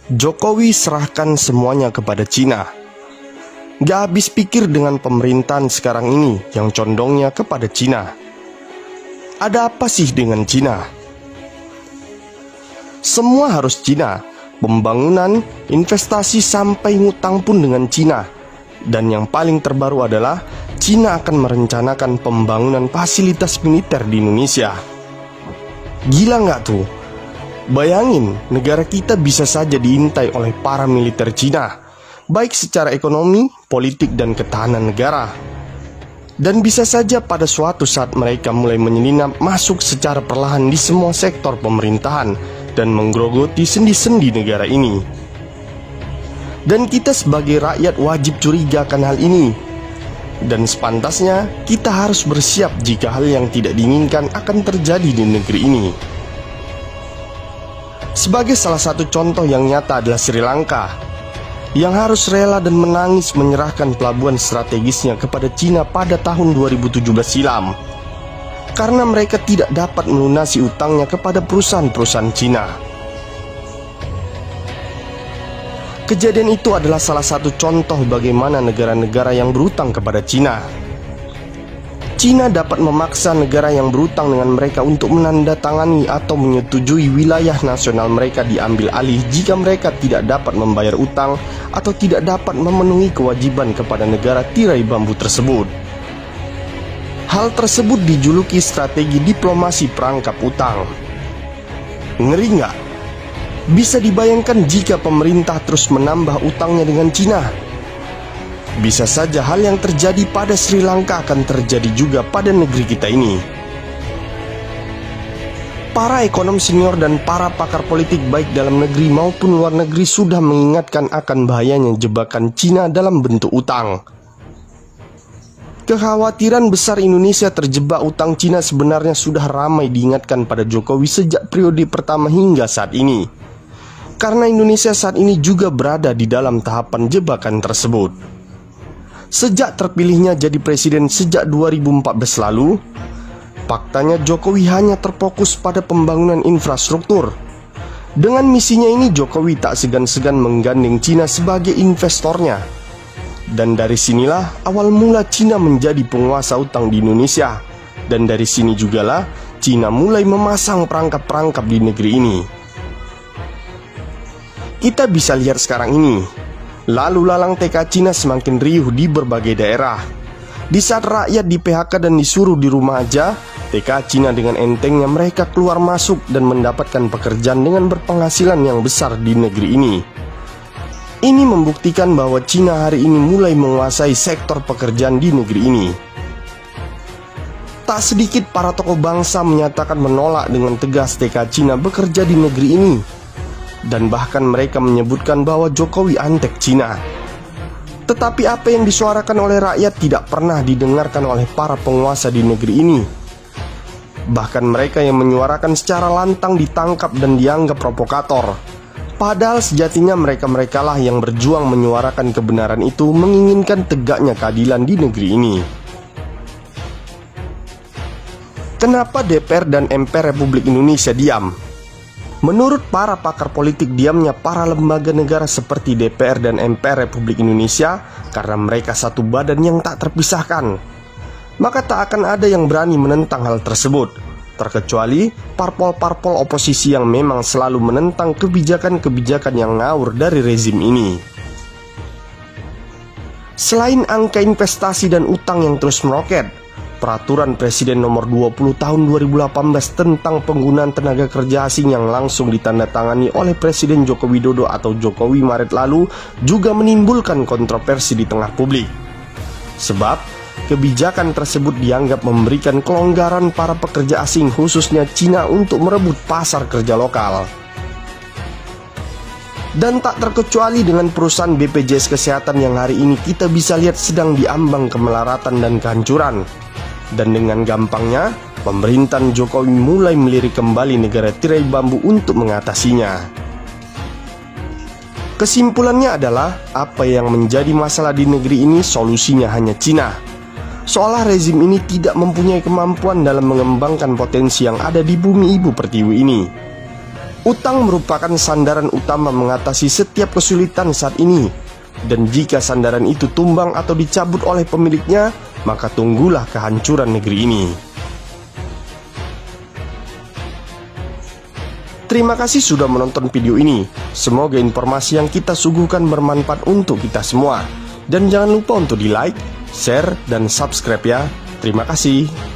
Jokowi serahkan semuanya kepada Cina. Gak habis pikir dengan pemerintahan sekarang ini yang condongnya kepada Cina. Ada apa sih dengan Cina? Semua harus Cina. Pembangunan, investasi sampai ngutang pun dengan Cina. Dan yang paling terbaru adalah Cina akan merencanakan pembangunan fasilitas militer di Indonesia. Gila nggak tuh? Bayangin, negara kita bisa saja diintai oleh para militer Cina, baik secara ekonomi, politik, dan ketahanan negara. Dan bisa saja pada suatu saat mereka mulai menyelinap masuk secara perlahan di semua sektor pemerintahan dan menggerogoti sendi-sendi negara ini. Dan kita sebagai rakyat wajib curiga akan hal ini. Dan sepantasnya kita harus bersiap jika hal yang tidak diinginkan akan terjadi di negeri ini. Sebagai salah satu contoh yang nyata adalah Sri Lanka, yang harus rela dan menangis menyerahkan pelabuhan strategisnya kepada Cina pada tahun 2017 silam, karena mereka tidak dapat melunasi utangnya kepada perusahaan-perusahaan Cina. Kejadian itu adalah salah satu contoh bagaimana negara-negara yang berutang kepada Cina dapat memaksa negara yang berutang dengan mereka untuk menandatangani atau menyetujui wilayah nasional mereka diambil alih jika mereka tidak dapat membayar utang atau tidak dapat memenuhi kewajiban kepada negara tirai bambu tersebut. Hal tersebut dijuluki strategi diplomasi perangkap utang. Ngeri nggak? Bisa dibayangkan jika pemerintah terus menambah utangnya dengan Cina. Bisa saja hal yang terjadi pada Sri Lanka akan terjadi juga pada negeri kita ini. Para ekonom senior dan para pakar politik baik dalam negeri maupun luar negeri sudah mengingatkan akan bahayanya jebakan Cina dalam bentuk utang. Kekhawatiran besar Indonesia terjebak utang Cina sebenarnya sudah ramai diingatkan pada Jokowi sejak periode pertama hingga saat ini. Karena Indonesia saat ini juga berada di dalam tahapan jebakan tersebut. Sejak terpilihnya jadi presiden sejak 2014 lalu, faktanya Jokowi hanya terfokus pada pembangunan infrastruktur. Dengan misinya ini Jokowi tak segan-segan menggandeng Cina sebagai investornya. Dan dari sinilah awal mula Cina menjadi penguasa utang di Indonesia. Dan dari sini jugalah Cina mulai memasang perangkap-perangkap di negeri ini. Kita bisa lihat sekarang ini, lalu lalang TK Cina semakin riuh di berbagai daerah. Di saat rakyat di PHK dan disuruh di rumah aja, TK Cina dengan entengnya mereka keluar masuk dan mendapatkan pekerjaan dengan berpenghasilan yang besar di negeri ini. Ini membuktikan bahwa Cina hari ini mulai menguasai sektor pekerjaan di negeri ini. Tak sedikit para tokoh bangsa menyatakan menolak dengan tegas TK Cina bekerja di negeri ini. Dan bahkan mereka menyebutkan bahwa Jokowi antek Cina. Tetapi apa yang disuarakan oleh rakyat tidak pernah didengarkan oleh para penguasa di negeri ini. Bahkan mereka yang menyuarakan secara lantang ditangkap dan dianggap provokator. Padahal sejatinya mereka-merekalah yang berjuang menyuarakan kebenaran itu, menginginkan tegaknya keadilan di negeri ini. Kenapa DPR dan MPR Republik Indonesia diam? Menurut para pakar politik, diamnya para lembaga negara seperti DPR dan MPR Republik Indonesia karena mereka satu badan yang tak terpisahkan. Maka tak akan ada yang berani menentang hal tersebut, terkecuali parpol-parpol oposisi yang memang selalu menentang kebijakan-kebijakan yang ngawur dari rezim ini. Selain angka investasi dan utang yang terus meroket, Peraturan Presiden Nomor 20 Tahun 2018 tentang penggunaan tenaga kerja asing yang langsung ditandatangani oleh Presiden Joko Widodo atau Jokowi Maret lalu juga menimbulkan kontroversi di tengah publik. Sebab kebijakan tersebut dianggap memberikan kelonggaran para pekerja asing khususnya Cina untuk merebut pasar kerja lokal. Dan tak terkecuali dengan perusahaan BPJS Kesehatan yang hari ini kita bisa lihat sedang diambang kemelaratan dan kehancuran. Dan dengan gampangnya, pemerintahan Jokowi mulai melirik kembali negara tirai bambu untuk mengatasinya. Kesimpulannya adalah, apa yang menjadi masalah di negeri ini solusinya hanya Cina. Seolah rezim ini tidak mempunyai kemampuan dalam mengembangkan potensi yang ada di bumi ibu pertiwi ini. Utang merupakan sandaran utama mengatasi setiap kesulitan saat ini. Dan jika sandaran itu tumbang atau dicabut oleh pemiliknya, maka tunggulah kehancuran negeri ini. Terima kasih sudah menonton video ini. Semoga informasi yang kita suguhkan bermanfaat untuk kita semua. Dan jangan lupa untuk di like, share, dan subscribe ya. Terima kasih.